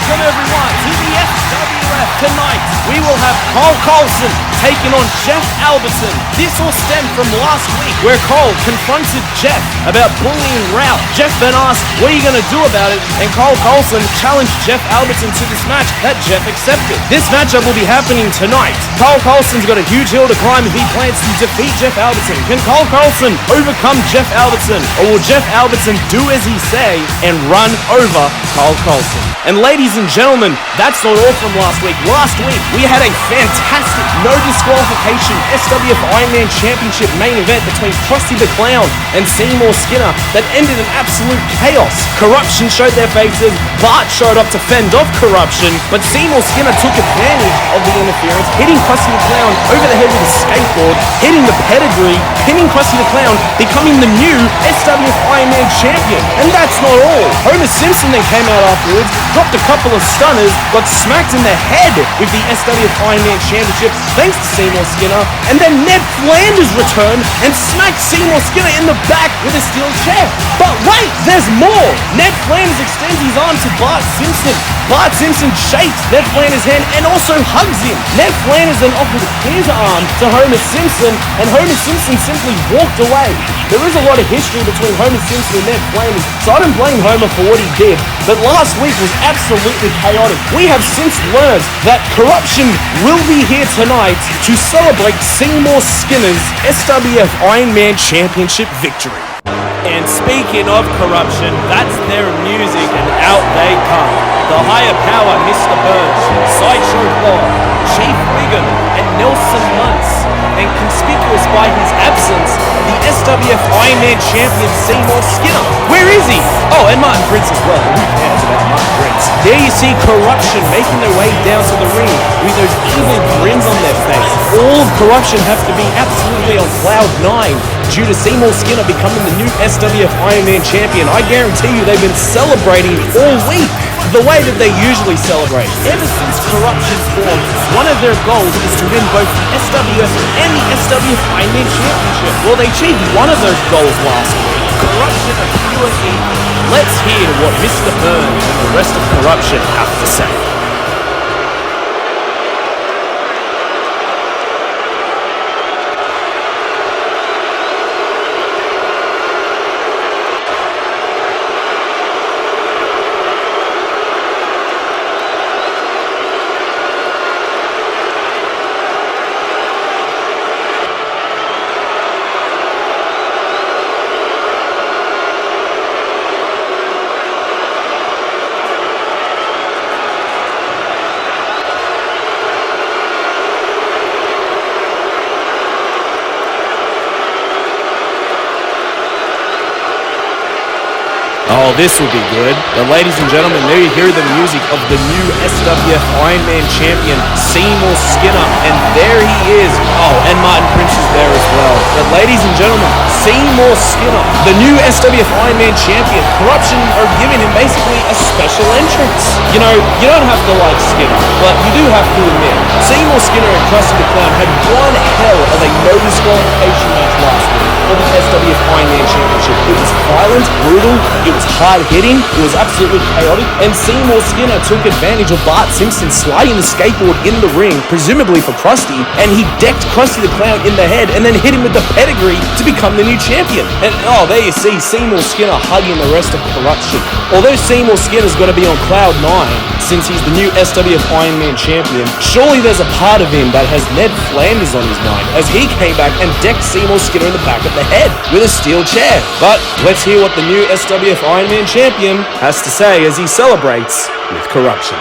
Welcome everyone to the SWF. Tonight we will have Carlson taking on Jeff Albertson. This all stemmed from last week where Carl confronted Jeff about bullying Ralph. Jeff then asked, what are you going to do about it? And Carlson challenged Jeff Albertson to this match that Jeff accepted. This matchup will be happening tonight. Carlson's got a huge hill to climb if he plans to defeat Jeff Albertson. Can Carlson overcome Jeff Albertson, or will Jeff Albertson do as he say and run over Carlson? And ladies and gentlemen, that's not all from last week. Last week, we had a fantastic no disqualification SWF Ironman Championship main event between Krusty the Clown and Seymour Skinner that ended in absolute chaos. Corruption showed their faces, Bart showed up to fend off corruption, but Seymour Skinner took advantage of the interference, hitting Krusty the Clown over the head with a skateboard, hitting the pedigree, pinning Krusty the Clown, becoming the new SWF Ironman champion. And that's not all. Homer Simpson then came out afterwards, dropped a couple of stunners, got smacked in the head with the SWF Ironman Championship thanks to Seymour Skinner, and then Ned Flanders returned and smacked Seymour Skinner in the back with a steel chair. But wait, there's more! Ned Flanders extends his arm to Bart Simpson. Bart Simpson shakes Ned Flanders' hand and also hugs him. Ned Flanders then offered his arm to Homer Simpson, and Homer Simpson simply walked away. There is a lot of history between Homer Simpson and Ned Flanders, so I don't blame Homer for what he did, but last week was absolutely chaotic. We have since learned that corruption will be here tonight to celebrate Seymour Skinner's SWF Ironman Championship victory. And speaking of corruption, that's their music, and out they come. The higher power, Mr. Burge, Sideshow Bob, Chief Wiggum, and Nelson Muntz. And conspicuous by his absence, the SWF Ironman champion Seymour Skinner. Where is he? Oh, and Martin Prince as well. Who cares about Martin Prince? There you see corruption making their way down to the ring with those evil grins on their face. All of corruption have to be absolutely on cloud 9 due to Seymour Skinner becoming the new SWF Ironman champion. I guarantee you they've been celebrating all week the way that they usually celebrate. Ever since corruption formed, one of their goals is to win both the SWF and the SWF Ironman Championship. Well, they achieved one of those goals last week. Corruption of pure evil. Let's hear what Mr. Burns and the rest of corruption have to say. Oh, this will be good. But ladies and gentlemen, there you hear the music of the new SWF Ironman champion, Seymour Skinner. And there he is. Oh, and Martin Prince is there as well. But ladies and gentlemen, Seymour Skinner, the new SWF Ironman champion. Corruption are giving him basically a special entrance. You know, you don't have to like Skinner, but you do have to admit, Seymour Skinner and Krusty the Clown had one hell of a no disqualification match last week for the SWF Ironman Championship. It was violent, brutal, it was hard-hitting, it was absolutely chaotic, and Seymour Skinner took advantage of Bart Simpson sliding the skateboard in the ring, presumably for Krusty, and he decked Krusty the Clown in the head and then hit him with the pedigree to become the new champion. And oh, there you see Seymour Skinner hugging the rest of corruption. Although Seymour Skinner's going to be on cloud 9 since he's the new SWF Ironman champion, surely there's a part of him that has Ned Flanders on his mind as he came back and decked Seymour Skinner in the back of the head with a steel chair. But let's hear what the new SWF Ironman champion has to say as he celebrates with corruption.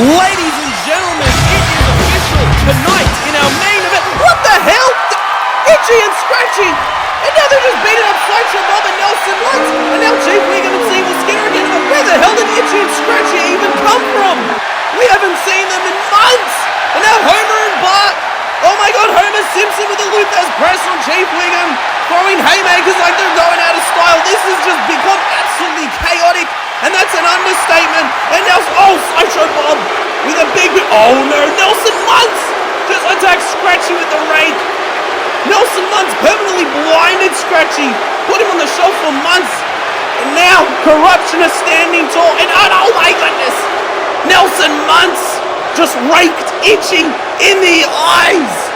Ladies and gentlemen, it is official. Tonight in our main event. What the hell? Itchy and Scratchy. And now they're just beating up Sideshow Bob and Nelson Lutz. And now Chief Wiggum and Seymour Skinner again. But where the hell did Itchy and Scratchy even come from? We haven't seen them in months. And now Homer and Bart. Oh my god, Homer Simpson with a Luthez press on Chief Wiggum. Throwing haymakers like they're going out of style. This has just become absolutely chaotic. And that's an understatement. And now, Sideshow Bob with a big... Oh no, Nelson Muntz just attacks Scratchy with the rake. Nelson Muntz permanently blinded Scratchy. Put him on the shelf for months. And now, Corruption is standing tall. And oh my goodness. Nelson Muntz just raked Itchy in the eyes.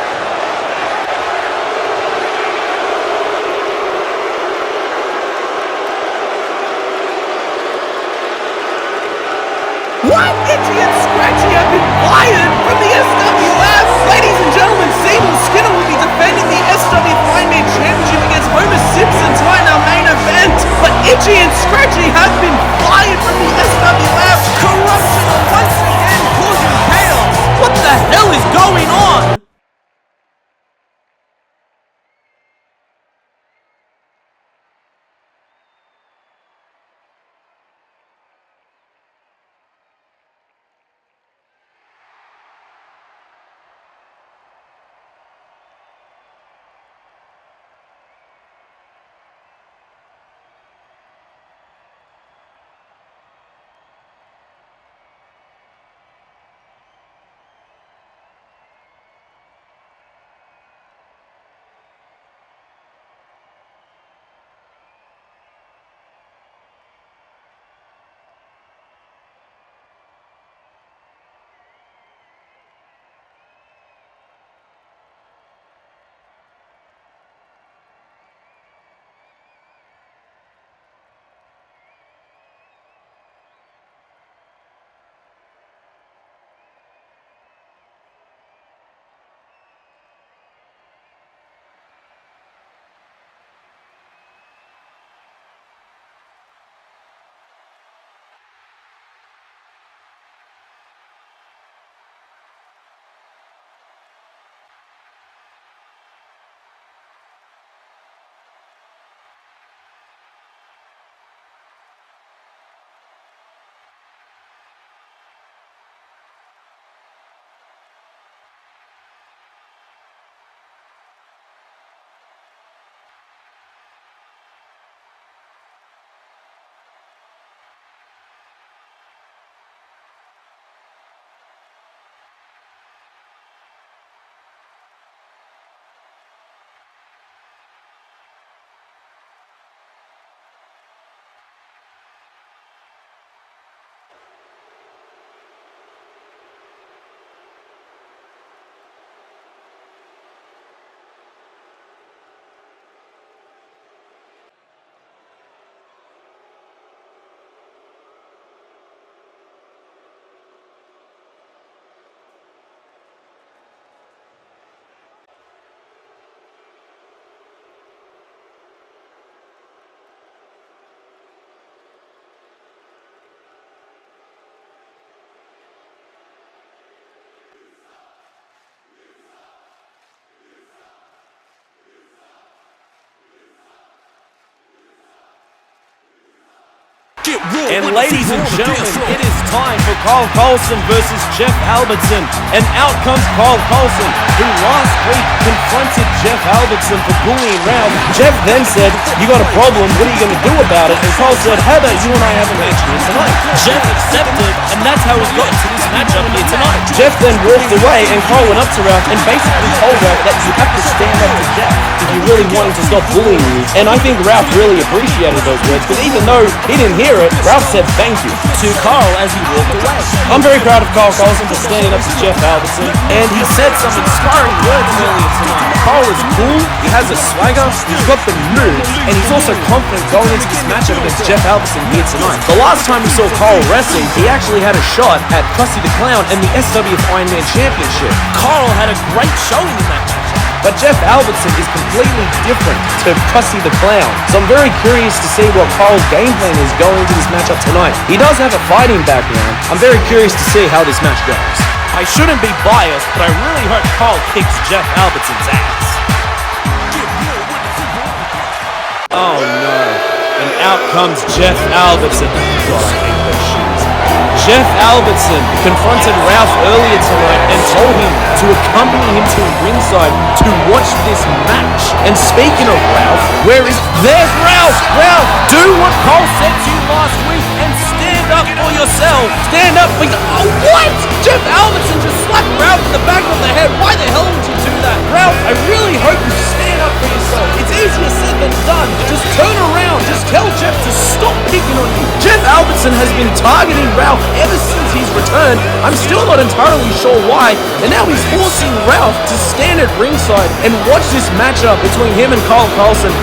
What? Itchy and Scratchy have been fired from the SWF! Ladies and gentlemen, Seymour Skinner will be defending the SWF Ironman Championship against Homer Simpson tonight in our main event. But Itchy and Scratchy have been fired from the SWF. Corruption once again causing chaos. What the hell is going on? And ladies and gentlemen, it is time for Carlson versus Jeff Albertson. And out comes Carlson, who last week confronted Jeff Albertson for bullying Ralph. Jeff then said, "You got a problem, what are you going to do about it?" And Carl said, "How about you and I have a match here tonight?" Jeff accepted, and that's how we got into this matchup here tonight. Jeff then walked away, and Carl went up to Ralph and basically told Ralph that you have to stand up to Jeff if you really want him to stop bullying you. And I think Ralph really appreciated those words, because even though he didn't hear it, Ralph said thank you to Carl as he walked away. I'm very proud of Carlson for standing up to Jeff Albertson, and he said some inspiring words earlier tonight. Carl is cool, he has a swagger, he's got the moves, and he's also confident going into this matchup against Jeff Albertson here tonight. The last time we saw Carl wrestle, he actually had a shot at Krusty the Clown and the SWF Ironman Championship. Carl had a great showing in that matchup. But Jeff Albertson is completely different to Krusty the Clown. So I'm very curious to see what Carl's game plan is going into this matchup tonight. He does have a fighting background. I'm very curious to see how this match goes. I shouldn't be biased, but I really hope Carl kicks Jeff Albertson's ass. Oh no. And out comes Jeff Albertson. God, I hate those shoes. Jeff Albertson confronted Ralph earlier tonight and told him to accompany him to ringside to watch this match. And speaking of Ralph, there's Ralph! Ralph, do what Carl said to you last week and stand up for yourself. Stand up for oh, what? Jeff Albertson just slapped Ralph in the back of the head. Why the hell would you do that? Ralph, I really hope you stand up for yourself. It's easier said than done. Just turn around. Just tell Jeff to stop picking on you. Jeff Albertson has been targeting Ralph ever since he's returned. I'm still not entirely sure why. And now he's forcing Ralph to stand at ringside and watch this matchup between him and Carlson.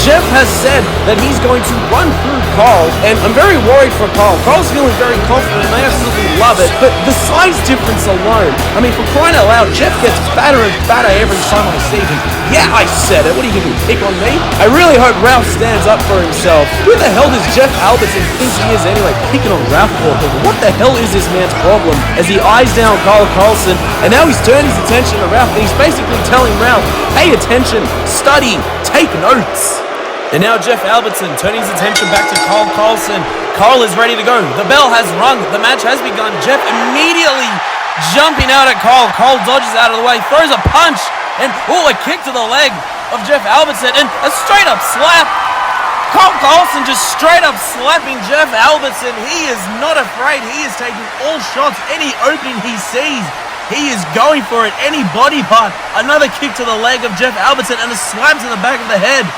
Jeff has said that he's going to run through Carl, and I'm very worried for Carl. Carl's feeling very confident, and I absolutely love it, but the size difference alone, I mean, for crying out loud, Jeff gets fatter and fatter every time I see him. Yeah, I said it. What are you going to do, pick on me? I really hope Ralph stands up for himself. Who the hell does Jeff Albertson think he is anyway, picking on Ralph Walker? What the hell is this man's problem? As he eyes down Carlson, and now he's turned his attention to Ralph, and he's basically telling Ralph, pay attention, study, take notes. And now Jeff Albertson turning his attention back to Carlson. Carl is ready to go. The bell has rung. The match has begun. Jeff immediately jumping out at Carl. Carl dodges out of the way, throws a punch, and a kick to the leg of Jeff Albertson, and a straight up slap. Carlson just straight up slapping Jeff Albertson. He is not afraid. He is taking all shots. Any opening he sees, he is going for it. Any body part. Another kick to the leg of Jeff Albertson, and a slap to the back of the head.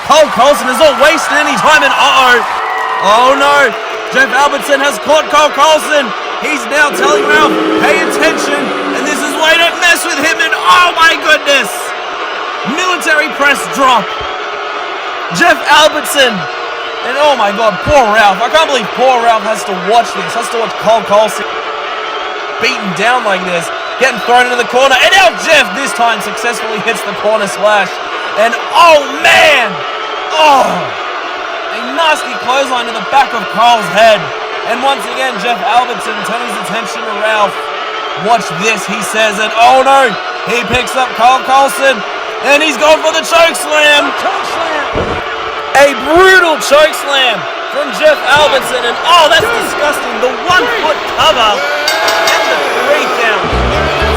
Carlson is not wasting any time, and oh no, Jeff Albertson has caught Carlson. He's now telling Ralph, pay attention, and this is why don't mess with him, and oh my goodness, military press drop. Jeff Albertson, and oh my god, poor Ralph. I can't believe poor Ralph has to watch this, has to watch Carlson beaten down like this, getting thrown into the corner, and now Jeff this time successfully hits the corner slash, and oh man, a nasty clothesline to the back of Carl's head. And once again, Jeff Albertson turning his attention to Ralph. Watch this, he says, and oh no, he picks up Carlson, and he's gone for the choke slam. A brutal choke slam from Jeff Albertson, and oh, that's disgusting. The 1 foot cover and the 3 count.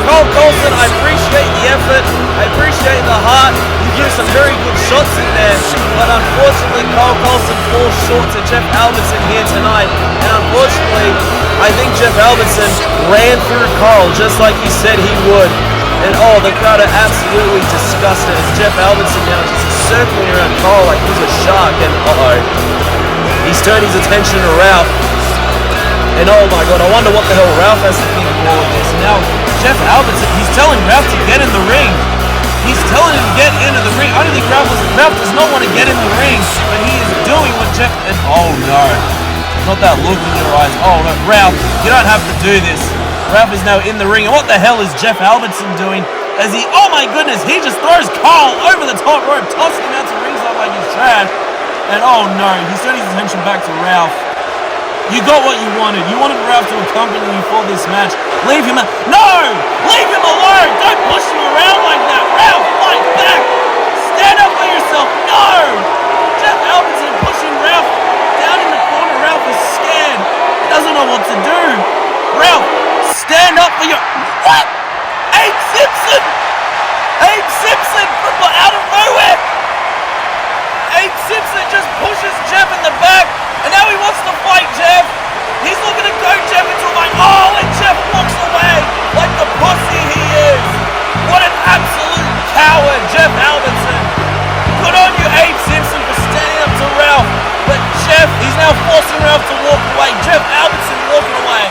Carlson, I appreciate the effort, I appreciate the heart. You give some very good shots in there, but unfortunately Carlson falls short to Jeff Albertson here tonight. And unfortunately, I think Jeff Albertson ran through Carl just like he said he would. And oh, the crowd are absolutely disgusted. And Jeff Albertson now just circling around Carl like he's a shark. And he's turned his attention to Ralph. And oh my god, I wonder what the hell Ralph has to think of all of this. Now, Jeff Albertson, he's telling Ralph to get in the ring. He's telling him to get into the ring. I don't think Ralph does not want to get in the ring, but he is doing what Jeff... And oh no, not that look in your eyes. Oh no, Ralph, you don't have to do this. Ralph is now in the ring, and what the hell is Jeff Albertson doing? As he, oh my goodness, he just throws Carl over the top rope, tossing him out to ringside like he's trash. And oh no, he's turning his attention back to Ralph. You got what you wanted. You wanted Ralph to accompany you for this match. Leave him No! Leave him alone! Don't push him around like that! Ralph, fight back! Stand up for yourself! No! Jeff Albertson pushing Ralph down in the corner. Ralph is scared. He doesn't know what to do. Ralph, stand up for your... What? Abe Simpson! Abe Simpson from out of nowhere! Abe Simpson just pushes Jeff in the back. And now he wants to fight Jeff. He's looking to go Jeff into a line. Oh, and Jeff walks away like the pussy he is. What an absolute coward, Jeff Albertson. Good on you, Abe Simpson, for standing up to Ralph. But Jeff, he's now forcing Ralph to walk away. Jeff Albertson walking away.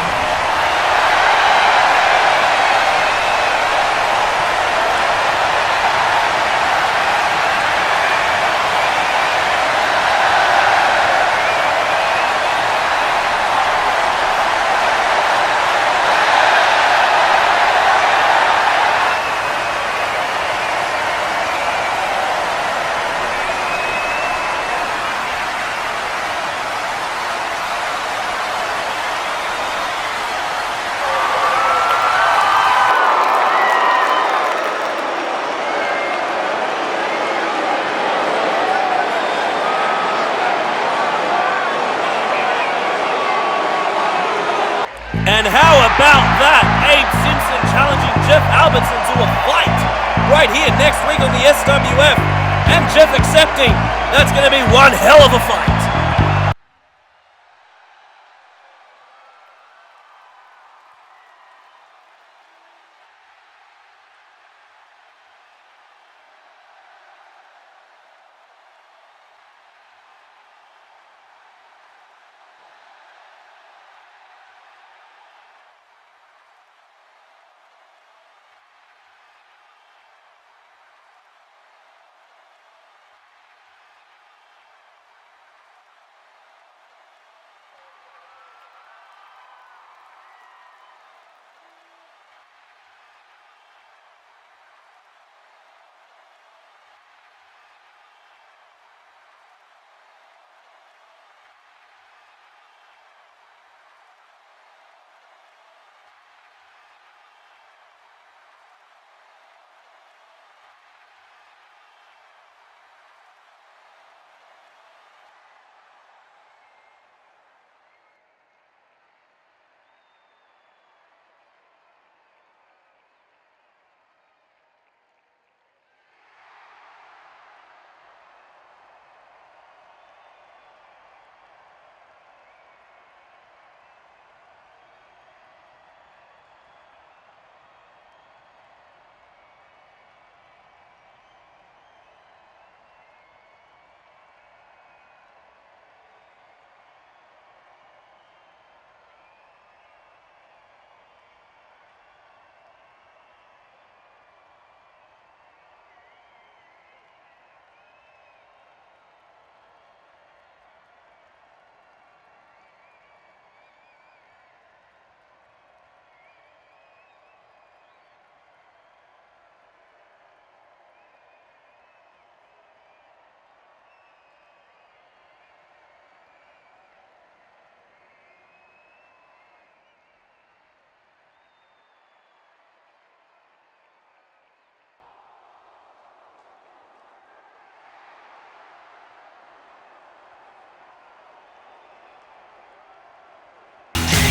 And how about that? Abe Simpson challenging Jeff Albertson to a fight right here next week on the SWF. And Jeff accepting. That's going to be one hell of a fight.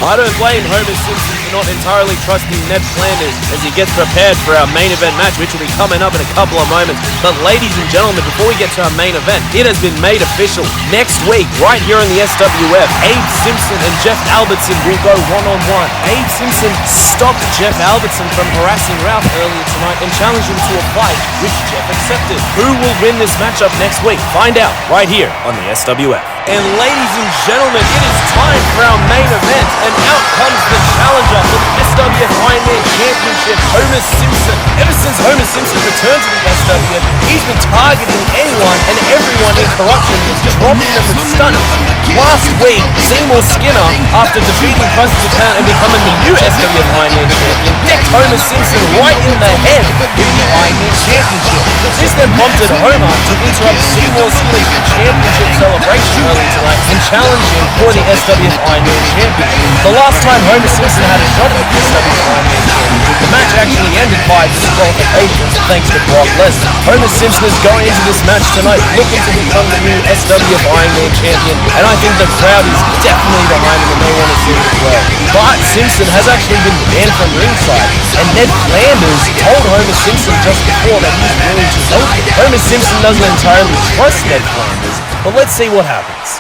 I don't blame Homer Simpson for not entirely trusting Ned Flanders as he gets prepared for our main event match, which will be coming up in a couple of moments. But ladies and gentlemen, before we get to our main event, it has been made official. Next week, right here in the SWF, Abe Simpson and Jeff Albertson will go one-on-one. Abe Simpson stopped Jeff Albertson from harassing Ralph earlier tonight and challenged him to a fight, which Jeff accepted. Who will win this matchup next week? Find out right here on the SWF. And ladies and gentlemen, it is time for our main event. And out comes the challenger for the SWF Ironman Championship, Homer Simpson. Ever since Homer Simpson returned to the SWF, he's been targeting anyone and everyone in corruption. He's dropping them with stunners. Last week, Seymour Skinner, after defeating Krusty the Clown and becoming the new SWF Ironman Champion, decked Homer Simpson right in the head with the Ironman Championship. This then prompted Homer to interrupt Seymour Skinner's championship celebration early tonight and challenge him for the SWF Ironman Championship. The last time Homer Simpson had a shot at the SWF Ironman Championship, the match actually ended by disqualification thanks to Brock Lesnar. Homer Simpson is going into this match tonight looking to become the new SWF Ironman Champion, and I think the crowd is definitely behind him and they want to see it as well. But Simpson has actually been banned from ringside, and Ned Flanders told Homer Simpson just before that he's willing to help him. Homer Simpson doesn't entirely trust Ned Flanders, but let's see what happens.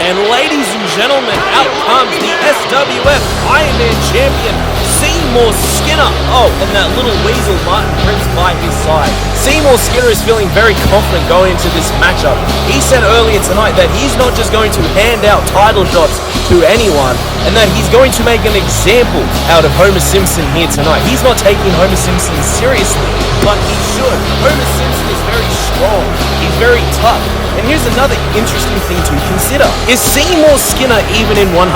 And ladies and gentlemen, out comes the SWF Ironman Champion, Seymour Skinner. Oh, and that little weasel Martin Prince by his side. Seymour Skinner is feeling very confident going into this matchup. He said earlier tonight that he's not just going to hand out title shots to anyone, and that he's going to make an example out of Homer Simpson here tonight. He's not taking Homer Simpson seriously, but he should. Homer Simpson is very strong. He's very tough. And here's another interesting thing to consider. Is Seymour Skinner even in 100%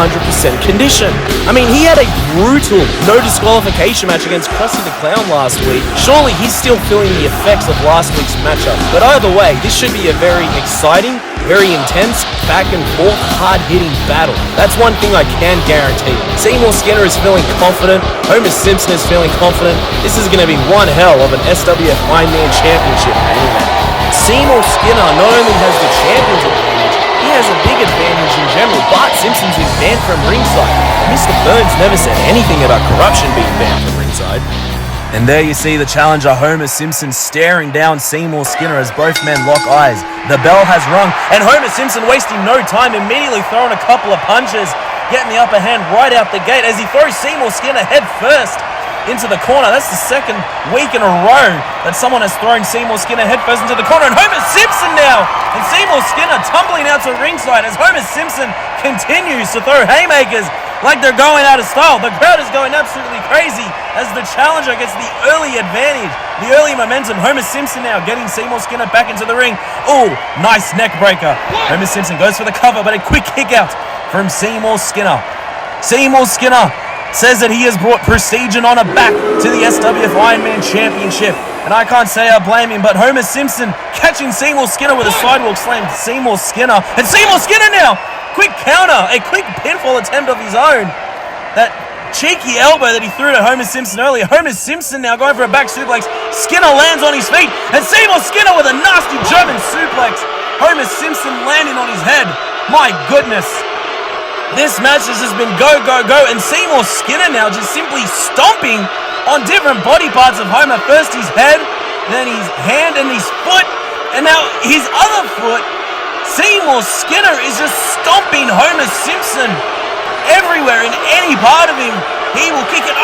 condition? I mean, he had a brutal no disqualification match against Krusty the Clown last week. Surely he's still feeling the effects of last week's matchup. But either way, this should be a very exciting, very intense, back and forth, hard-hitting battle. That's one thing I can guarantee. Seymour Skinner is feeling confident. Homer Simpson is feeling confident. This is going to be one hell of an SWF Ironman Championship. Seymour Skinner not only has the champion's advantage, he has a big advantage in general. Bart Simpson's been banned from ringside. Mr. Burns never said anything about corruption being banned from ringside. And there you see the challenger Homer Simpson staring down Seymour Skinner as both men lock eyes. The bell has rung, and Homer Simpson, wasting no time, immediately throwing a couple of punches, getting the upper hand right out the gate as he throws Seymour Skinner head first into the corner. That's the second week in a row that someone has thrown Seymour Skinner head first into the corner. And Homer Simpson now, and Seymour Skinner tumbling out to ringside as Homer Simpson continues to throw haymakers like they're going out of style. The crowd is going absolutely crazy as the challenger gets the early advantage, the early momentum. Homer Simpson now getting Seymour Skinner back into the ring. Oh, nice neck breaker. Homer Simpson goes for the cover, but a quick kick out from Seymour Skinner. Seymour Skinner says that he has brought prestige and honor back to the SWF Ironman Championship. And I can't say I blame him, but Homer Simpson catching Seymour Skinner with a sidewalk slam. Seymour Skinner, and Seymour Skinner now, quick counter, a quick pinfall attempt of his own. That cheeky elbow that he threw to Homer Simpson earlier. Homer Simpson now going for a back suplex. Skinner lands on his feet, and Seymour Skinner with a nasty German suplex. Homer Simpson landing on his head. My goodness. This match has just been go, go, go, and Seymour Skinner now just simply stomping on different body parts of Homer. First his head, then his hand and his foot, and now his other foot. Seymour Skinner is just stomping Homer Simpson everywhere, in any part of him. He will kick it,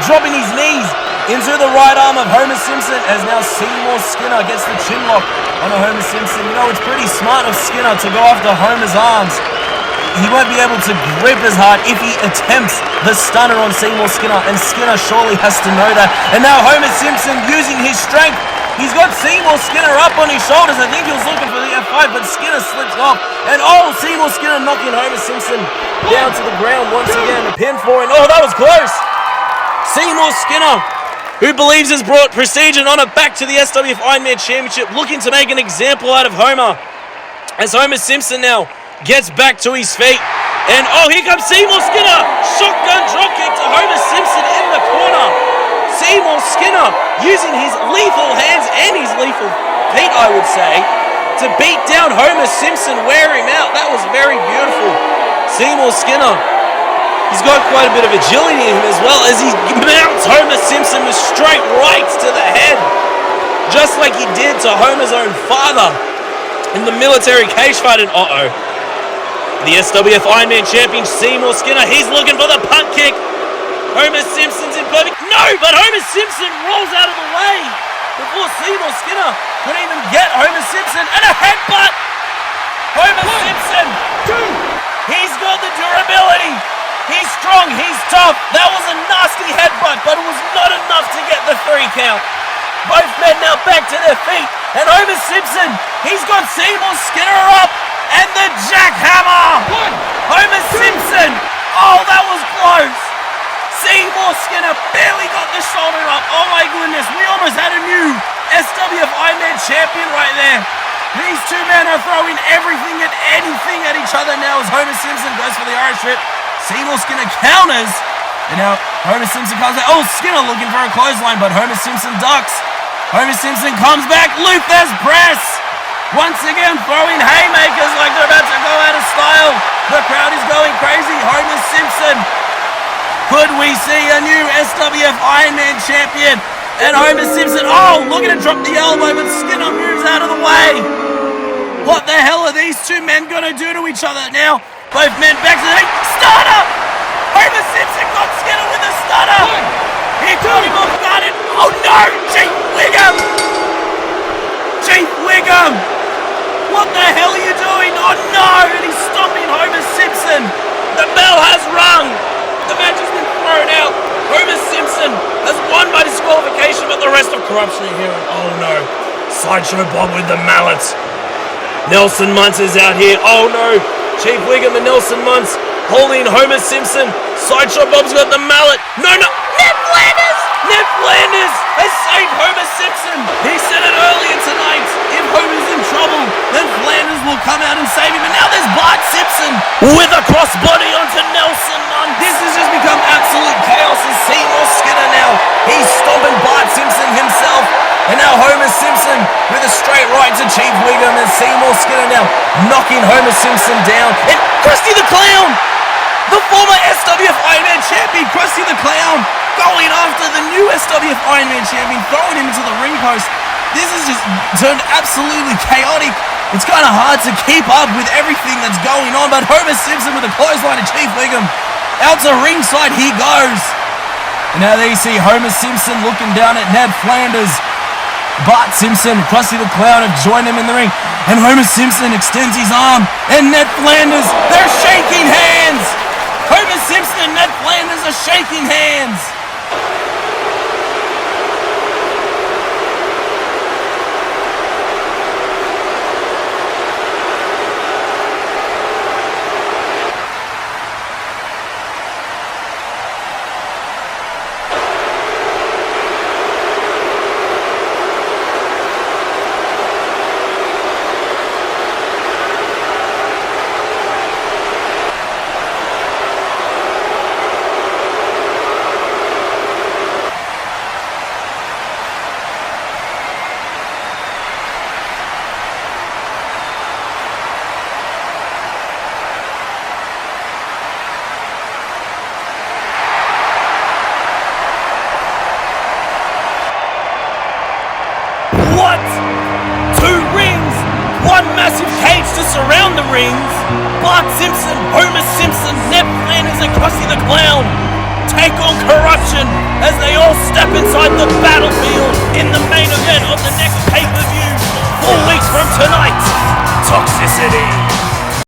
dropping his knees into the right arm of Homer Simpson as now Seymour Skinner gets the chin lock on a Homer Simpson. You know, it's pretty smart of Skinner to go after Homer's arms. He won't be able to grip as hard if he attempts the stunner on Seymour Skinner, and Skinner surely has to know that. And now Homer Simpson using his strength. He's got Seymour Skinner up on his shoulders. I think he was looking for the F5, but Skinner slips off. And Seymour Skinner knocking Homer Simpson down to the ground once again. A pin for him. Oh, that was close. Seymour Skinner, who believes has brought prestige and honor back to the SWF Ironman Championship, looking to make an example out of Homer. As Homer Simpson now gets back to his feet. And here comes Seymour Skinner. Shotgun dropkick to Homer Simpson in the corner. Seymour Skinner using his lethal hands and his lethal feet, I would say, to beat down Homer Simpson, wear him out. That was very beautiful. Seymour Skinner, he's got quite a bit of agility in him as well as he mounts Homer Simpson with straight rights to the head, just like he did to Homer's own father in the military cage fight. And the SWF Ironman champion Seymour Skinner, he's looking for the punt kick. Homer Simpson's in perfect. No, but Homer Simpson rolls out of the way before Seymour Skinner could even get Homer Simpson, and a headbutt. Homer Simpson, he's got the durability. He's strong, he's tough. That was a nasty headbutt, but it was not enough to get the 3 count. Both men now back to their feet, and Homer Simpson, he's got Seymour Skinner up. And the jackhammer! Homer Simpson! That was close! Seymour Skinner barely got the shoulder up. Oh my goodness, we almost had a new SWF Ironman champion right there. These two men are throwing everything and anything at each other now as Homer Simpson goes for the Irish whip. Seymour Skinner counters. And now Homer Simpson comes out. Skinner looking for a clothesline, but Homer Simpson ducks. Homer Simpson comes back. Luther's press. Once again, throwing haymakers like they're about to go out of style. The crowd is going crazy. Homer Simpson. Could we see a new SWF Ironman champion? And Homer Simpson, looking to drop the elbow, but Skinner moves out of the way. What the hell are these two men going to do to each other now? Both men back to the stunner. Homer Simpson got Skinner with a stunner. He caught him off guard. Oh no, Chief Wiggum. Chief Wiggum. What the hell are you doing? Oh no! And he's stomping Homer Simpson. The bell has rung. The match has been thrown out. Homer Simpson has won by disqualification, but the rest of corruption are here. Oh no. Sideshow Bob with the mallet. Nelson Muntz is out here. Oh no. Chief Wiggum and Nelson Muntz holding Homer Simpson. Sideshow Bob's got the mallet. No. Ned Flanders! Ned Flanders has saved Homer Simpson. He said it earlier tonight. If Homer's in trouble, then Flanders will come out and save him. And now there's Bart Simpson with a crossbody onto Nelson Muntz. This has just become absolute chaos as Seymour Skinner now. He's stomping Bart Simpson himself. And now Homer Simpson with a straight right to Chief Wiggum and Seymour Skinner now knocking Homer Simpson down. And Krusty the Clown, the former SWF Ironman champion, Krusty the Clown, going after the new SWF Ironman champion, throwing him into the ring post. This has just turned absolutely chaotic. It's kind of hard to keep up with everything that's going on, but Homer Simpson with a clothesline to Chief Wiggum. Out to ringside he goes. And now there you see Homer Simpson looking down at Ned Flanders. Bart Simpson, Krusty the Clown have joined him in the ring. And Homer Simpson extends his arm. And Ned Flanders, they're shaking hands. Homer Simpson and Ned Flanders are shaking hands. What? 2 rings, 1 massive cage to surround the rings. Bart Simpson, Homer Simpson, Ned Flanders and Krusty the Clown take on corruption as they all step inside the battlefield in the main event of the next pay-per-view 4 weeks from tonight. Toxicity.